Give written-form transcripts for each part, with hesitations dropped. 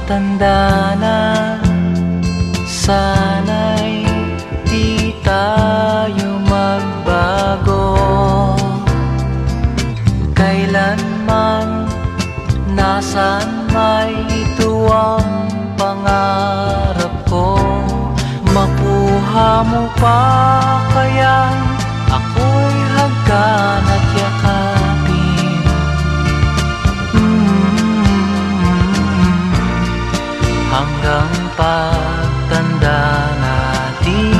Matanda na, sana'y di tayo magbago. Kailanman, nasaan may ito ang pangarap ko. Makuha mo pa kaya ako'y hagkan at yakapin. Hanggang pagtanda natin.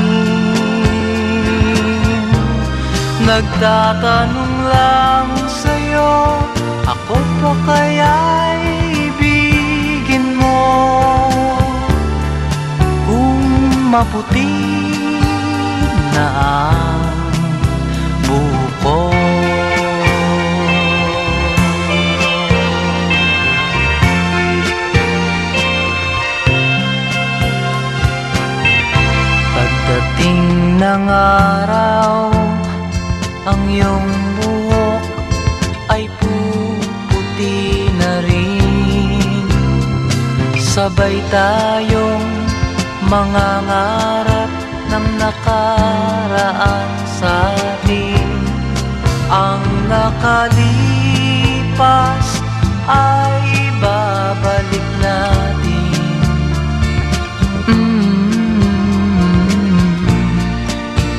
Nagtatanong lang sa'yo, ako pa kaya'y ibigin mo? Kung maputi na ang buko. Pagdating ng araw, ang iyong buhok ay puputi na rin. Sabay tayong mangangarap ng nakaraan sa atin. Ang nakalipas ay babalik natin.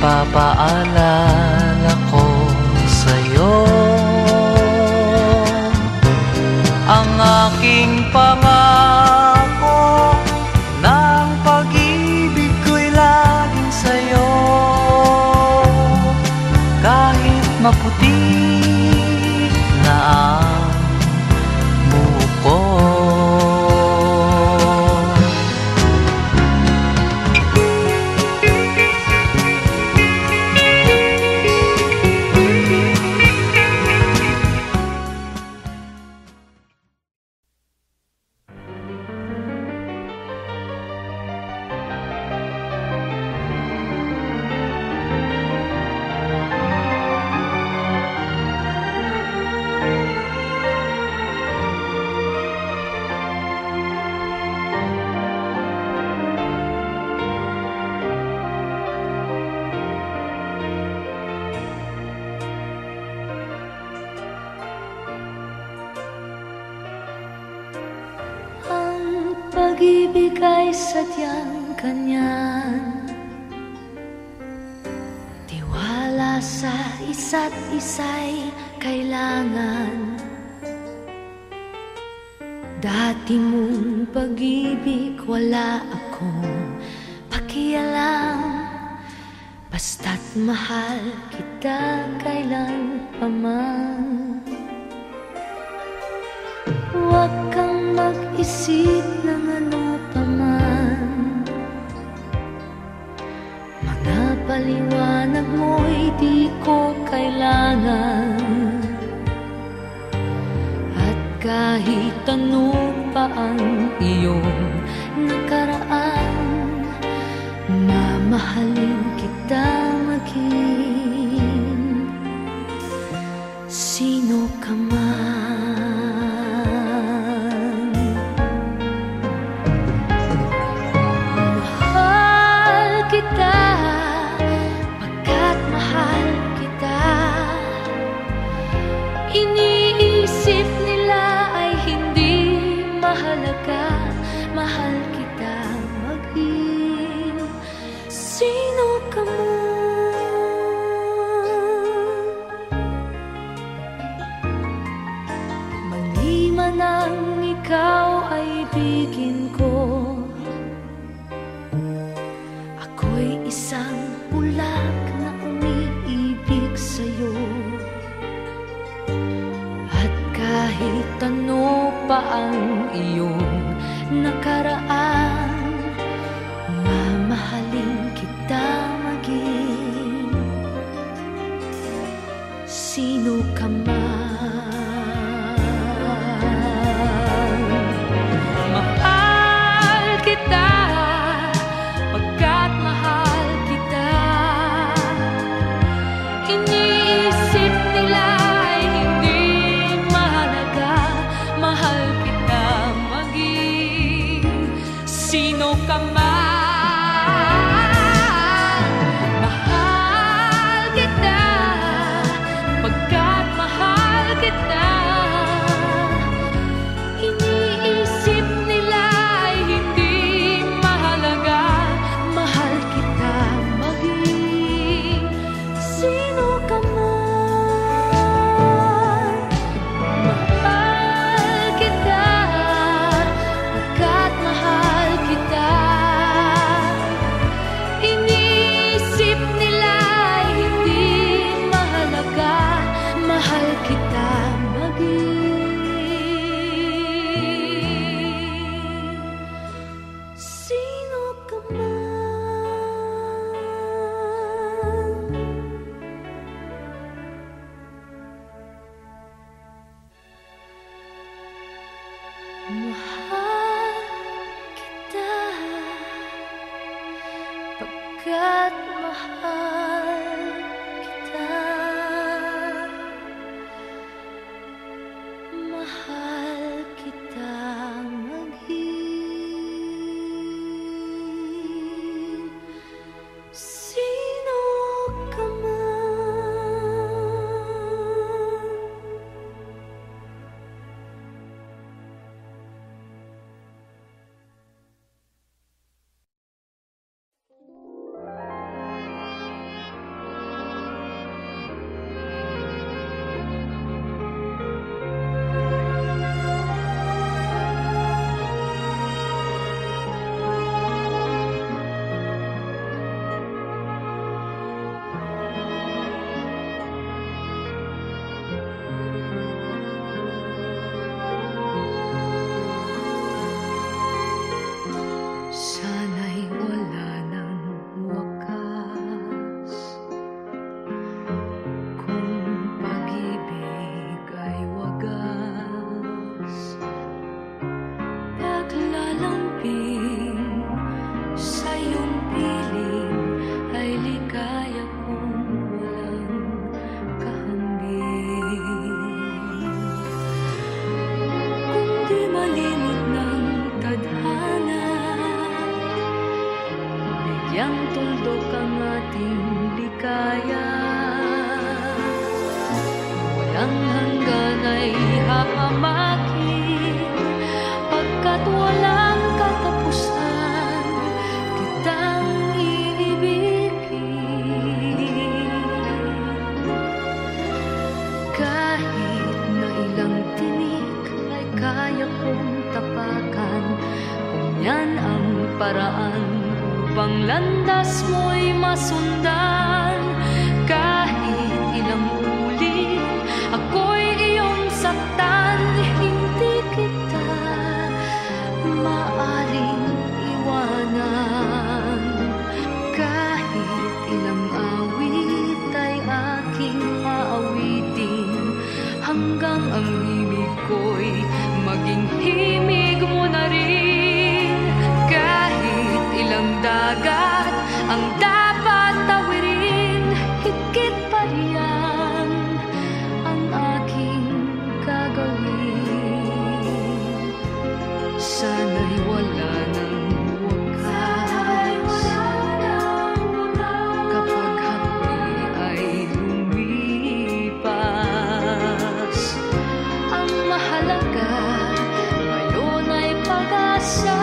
Ipapaalala ko sa'yo ang aking pangako ng pag-ibig ko'y laging sa'yo. Kahit maputi na ang buko. Pag-ibig ay sadyang kanyan, tiwala sa isa't isa'y kailangan. Dati mong pag-ibig wala akong pakialam, basta't mahal kita kailan pa man. Huwag kang mag-isip ng ano pa man, mga paliwanag mo'y di ko kailangan. At kahit ano pa ang iyong nakaraan, mamahalin kita maging sino ka man. Iniisip nila ay hindi mahalaga, mahal kita maging sino ka man. Maliman ang ikaw ay ibigin ko, ako'y isang bulag na umiibig sa'yo. Kahit ano pa ang iyong nakaraan, mamahalin kita maging sino ka man. Mahal kita pagkat mahal kita. Iniisip nila mahal kita maging ka man. Mahal kita, pagkat mahal kita. Iniisip nila ay hindi mahalaga. Mahal kita maging sino ka man. Mahal kita, pagkat mahal kita. Iniisip nila ay hindi mahalaga. Mahal kita maging sino ka man. Mahal kita, pagkat mahal kita. Mahal kita maging sino ka man. Sana'y wala ng wakas, kung pag-ibig ay wagas. Paglalamping sa iyong piling ay ligaya kung walang kahambing. Kung di malimot ng tadhana, bigyang tuldok ang ating ligaya. Walang hanggan ay hahamakin, pagkat walang katapusan kitang iibigin. Kahit na ilang tinik ay kaya kong tapakan, kung yan ang paraan upang landas mo'y masundan. Kahit ilang ulit ako'y iyong saktan, hindi kita maaring iwanan. Kahit ilang awit ay aking aawitin, hanggang ang himig ko'y maging himig mo na rin. Kahit ilang dagat ang dapat tawirin, higit pa riyan ang aking gagawin. Sana'y wala ng wakas, kapag hapdi ay lumipas. Ang mahalaga ngayon ay pag-asa,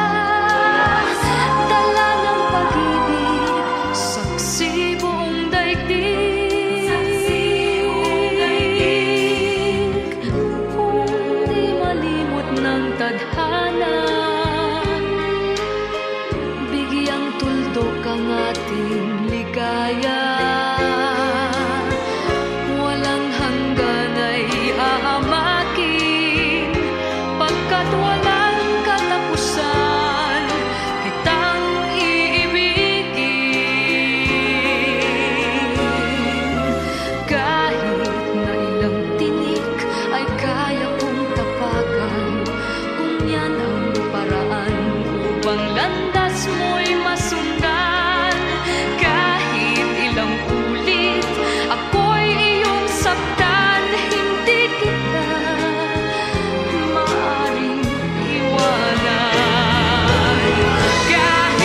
dala ng pag-ibig, saksi buong daigdig. Kung di malimot ng tadhana, bigyang tuldok ang ating ligaya. Walang hanggan ay hahamakin, pagkat walang katapusan kitang iibigin. Kahit na ilang tinik ay kaya kong tapakan, kung yan ang paraan upang landas mo'y masundan. Kahit ilang ulit ako'y iyong saktan, hindi kita maaring iwanan. Kahit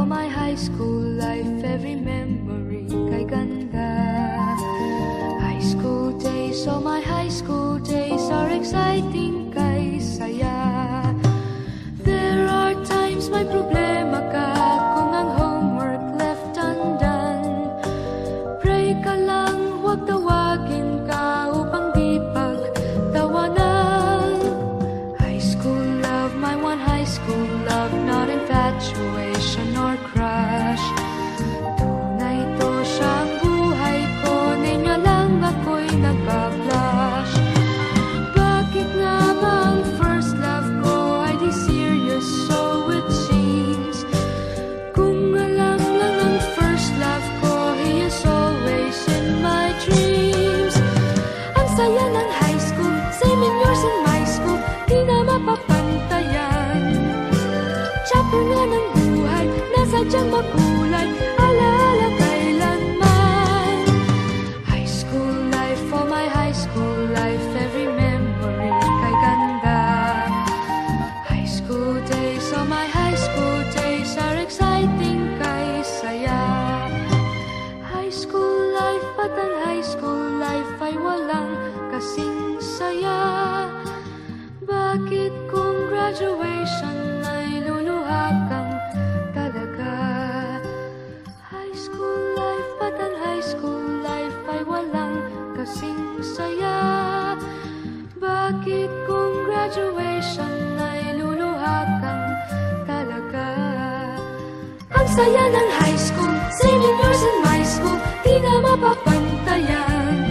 my high school life, every memory kay ganda. High school days, oh my high school days are exciting kay saya. There are times may problema ka kung ang homework left undone. Pray ka lang, huwag tawagin ka upang di pagtawanan. High school love, my one high school love, not infatuation or crush. Tunay to siyang buhay ko, niya lang ako'y nagbablush. Bakit nga ba ang first love ko ay di serious, so it seems? Kung alam lang ang first love ko, he is always in my dreams. Ang saya ng high school, same in yours in my school, di na mapapantayan. Chapter nga ng buhay, nasadyang makulay, alaala kailanman. High school life, oh my high school life, every memory kay ganda. High school days, oh my high school days are exciting kay saya. High school life, at ang high school life ay walang kasing saya. Bakit kung graduation ay luluha kang talaga? High school life, at ang high school life ay walang kasing saya. Bakit kung graduation ay luluha kang talaga? Ang saya ng high school, same in yours in my school, di na mapapantayan.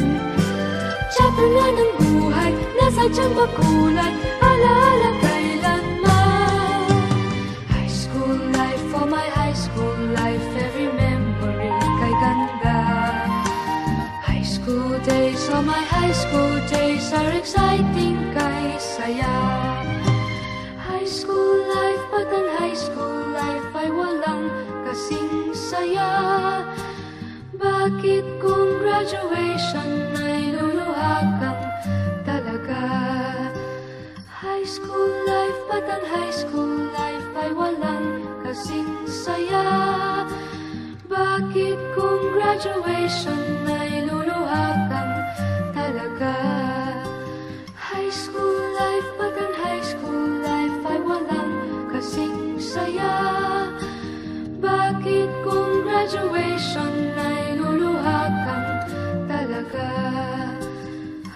Chapter nga ng buhay, nasadyang makulay, alaala kailanman. High school life, oh my high school life, every memory kay ganda. High school days, oh my high school days are exciting kay saya. High school life, at ang high school life ay walang kasing saya. Bakit kung graduation ay luluha kang talaga? High school life, at ang high school life ay walang kasing saya. Bakit kung graduation ay luluha kang talaga? High school life, at ang high school life ay walang kasing saya. Bakit kung graduation ay luluha kang talaga?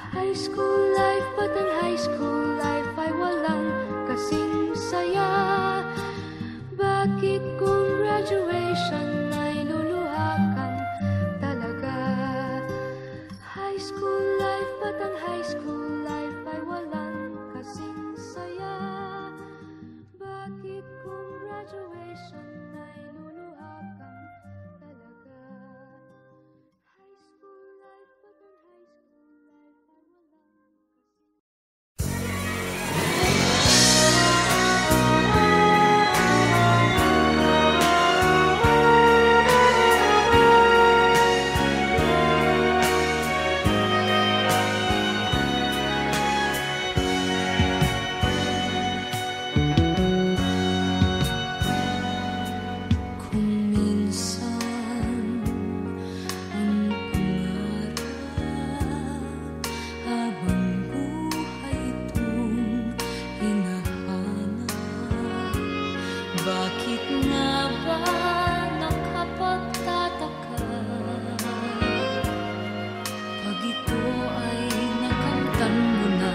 High school life, at ang high school life ay walang kasing saya. Bakit kung graduation ay luluha kang talaga? High school life, at ang high school life ay walang kasing saya. Bakit kung graduation ay luluha kang talaga? High school life, at ang high school life ay walang kasing Kung minsan ang pangarap habang buhay itong hinahanap, bakit nga ba nakapagtataka pag ito ay nakamtan mo na?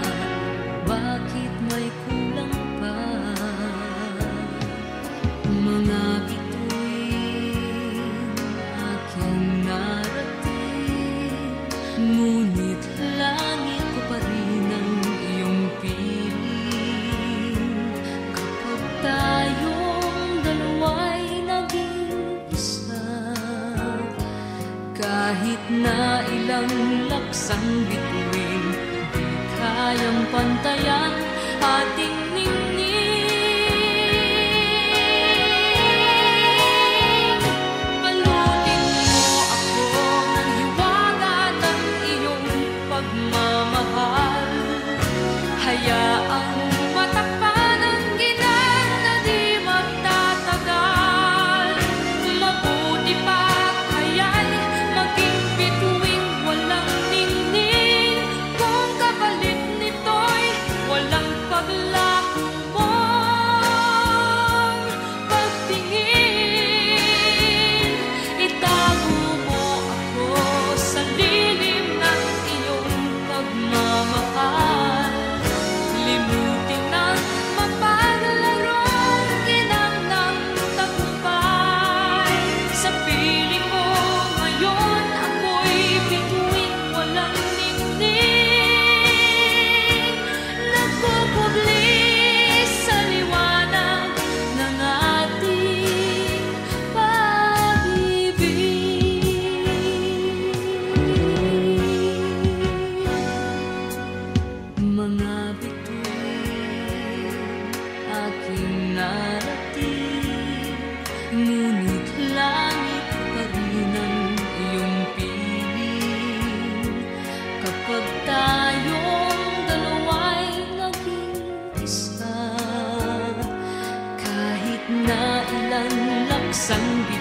Bakit may kulang pa? Mga bituin aking narating, ngunit langit ko pa rin ang iyong piling. Kapag tayong dalawa'y naging isa, kahit na ilang laksang bituin, di kayang pantayan ating ningning. Balutin mo ako ng hiwaga ng iyong pagmamahal. Hayaang matakpan ang ginang na di magtatagal.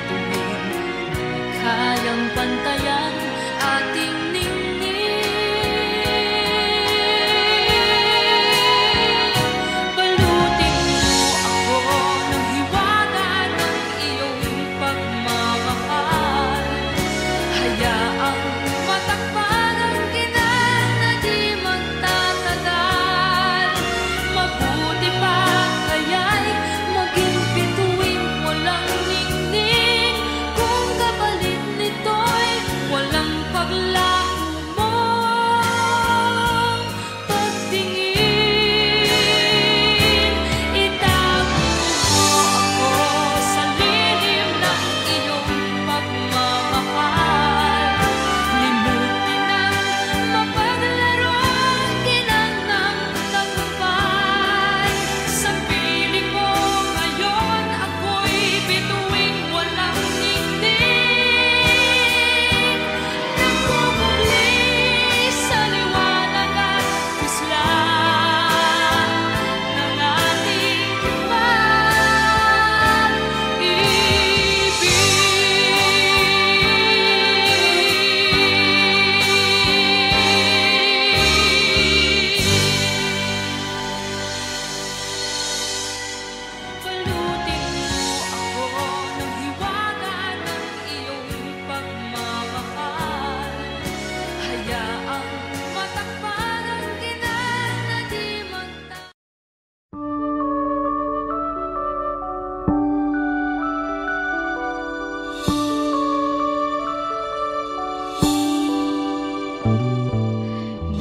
bituin, kayang pantayan ating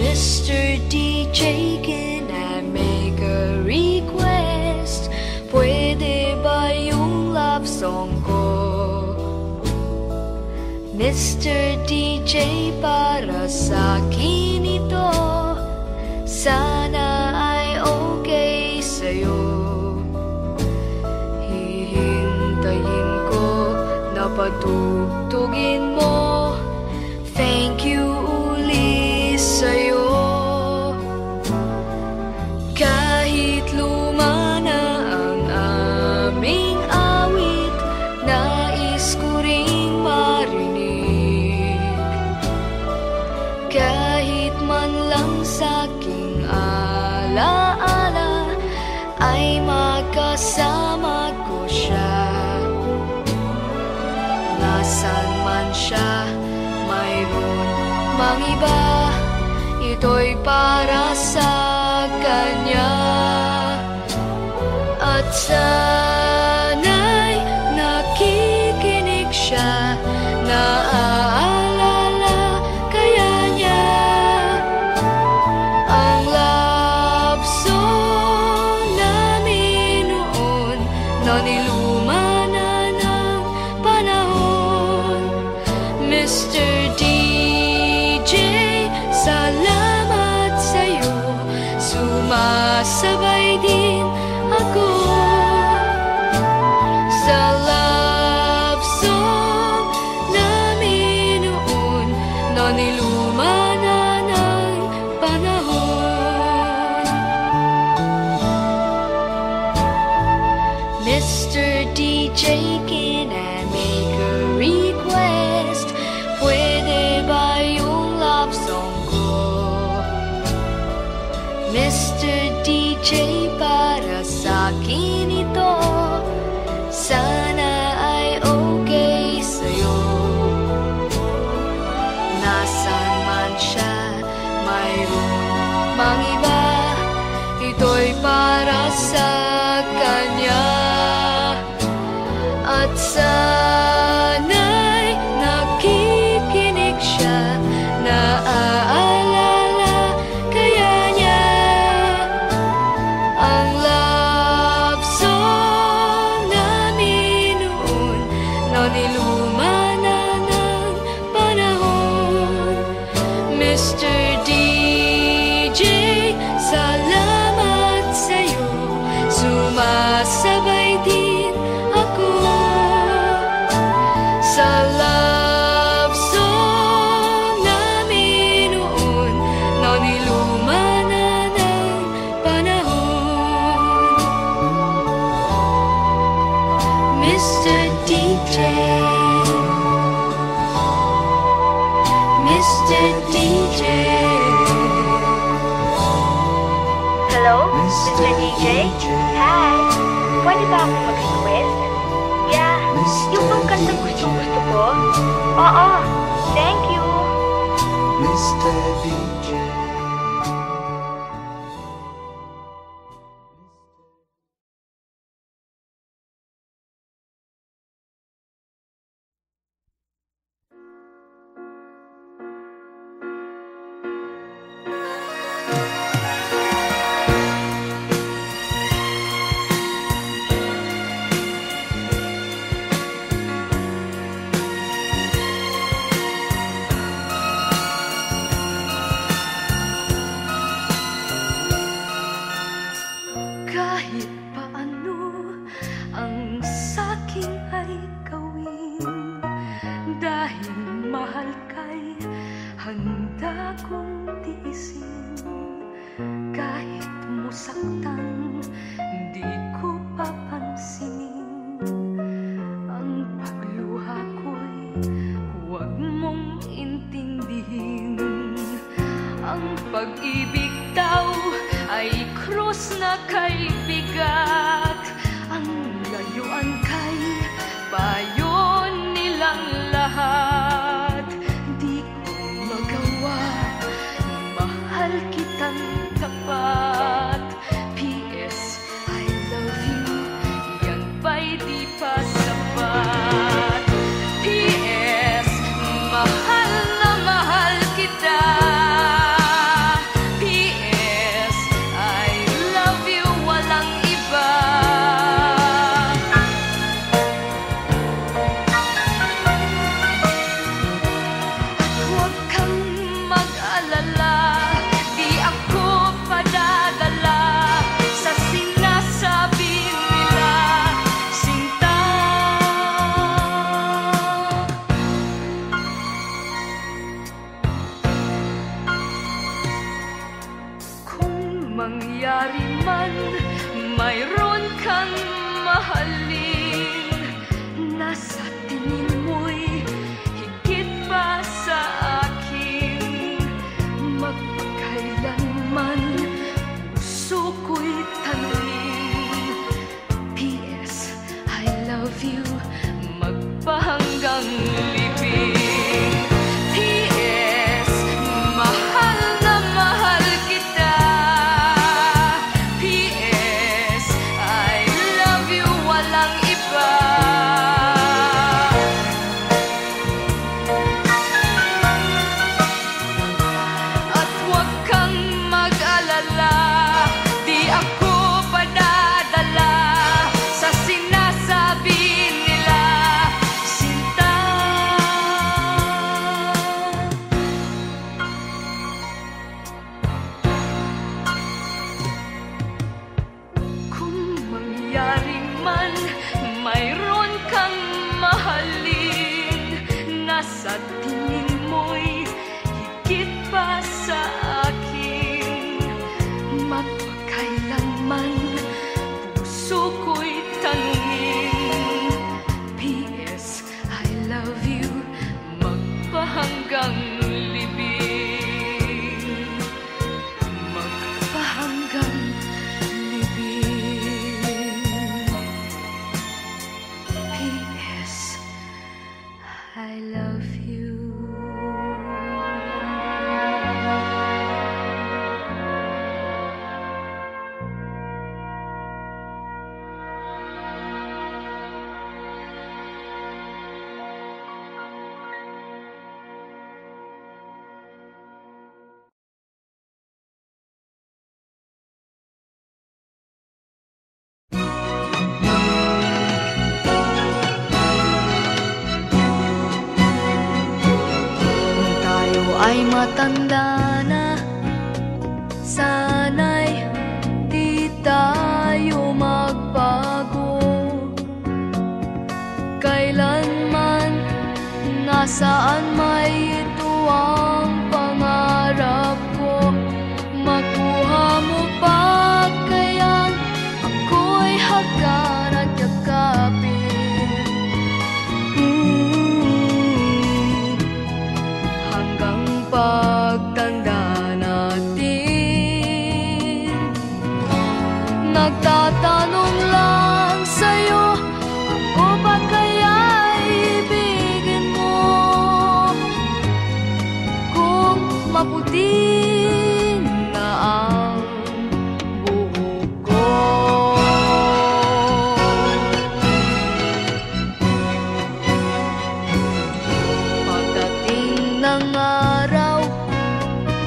Mr. DJ, can I make a request? Pwede ba yung love song ko? Mr. DJ, para sa akin ito, sana ay okay sa'yo. Hihintayin ko na patugtugin mo. Thank you uli sa'yo. Kahit luma na ang aming awit, nais ko ring marinig. Kahit man lang sa'king alaala, ay makasama ko siya. Nasaan man siya, mayroon mang iba, ito'y para sa kanya. At sana'y nakikinig siya, naaalala kaya niya ang love song namin noon, na niluma na ng panahon. Mr. DJ, salamat sa'yo, sumasabay din ako sa love song namin noon, na niluma na ng panahon. Mr. DJ, can I make a request? Pwede ba yung love song ko? Mr. DJ, para sa akin ito, sana ay okay sa'yo. Nasaan man siya, mayroon mang iba, ito'y para sa kanya. At sana'y nakikinig siya, naaalala kaya niya ang love song namin noon, na niluma na ng panahon. Mr. DJ, salamat sa'yo, sumasabay din ako sa love song namin noon, na niluma na ng panahon. Mr. DJ. DJ. Hello, Mr. DJ? Hi, pwede ba akong mag-request? Yeah, yung bang kantang gusto ko? Oo, thank you. Mr. DJ. Kahit paano ang saking ay gawin, dahil mahal kay handa kong tiisin. Kahit musaktan, di ko papansinin. Ang pagluha ko'y huwag mong intindihin. Ang pag-ibig daw ay krus na kay bigat. Ang layuan kay payo nilang lahat. Di ko magawa, mahal kitang tapat. P.S. I love you, yan ba'y di pa sapat? P.S. mahal na mahal kita. Mangyari man, mayroon kang mahalin. Nasa tingin mo'y higit pa sa akin. Magpakailanman, puso ko'y tanungin. P.S. I love you, magpahanggang libing. P.S. mahal na mahal kita. Mayroon kang mahalin. Nasa tingin mo'y higit pa sa akin. Magpakailanman, puso ko'y tanungin. P.S. I love you, magpahanggang libing. Magpahanggang I love you. Ay matanda na, sana'y di tayo magbago. Kailanman, nasaan may ito ang pangarap ko. Makuha mo pa kayang ako'y hagan at yakapin. Hanggang pa ng araw,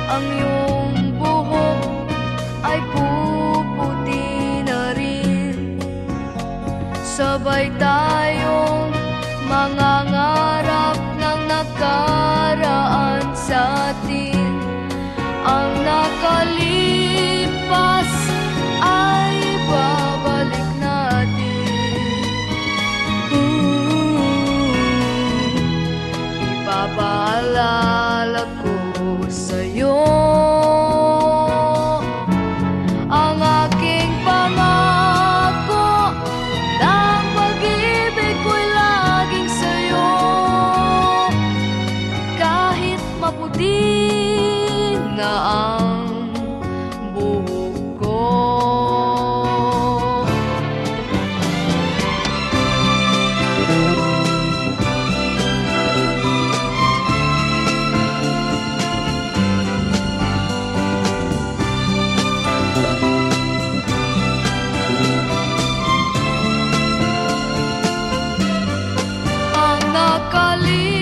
ang iyong buhok ay puputi na rin. Sabay tayong mangangarap ng nakaraan sa atin. Ang nakalipas ay babalik natin. Ipapaalala ko sa'yo ang aking pangako na ang pag-ibig ko'y laging sa'yo. Kahit maputi na ang buhok ko. Ang nakalipas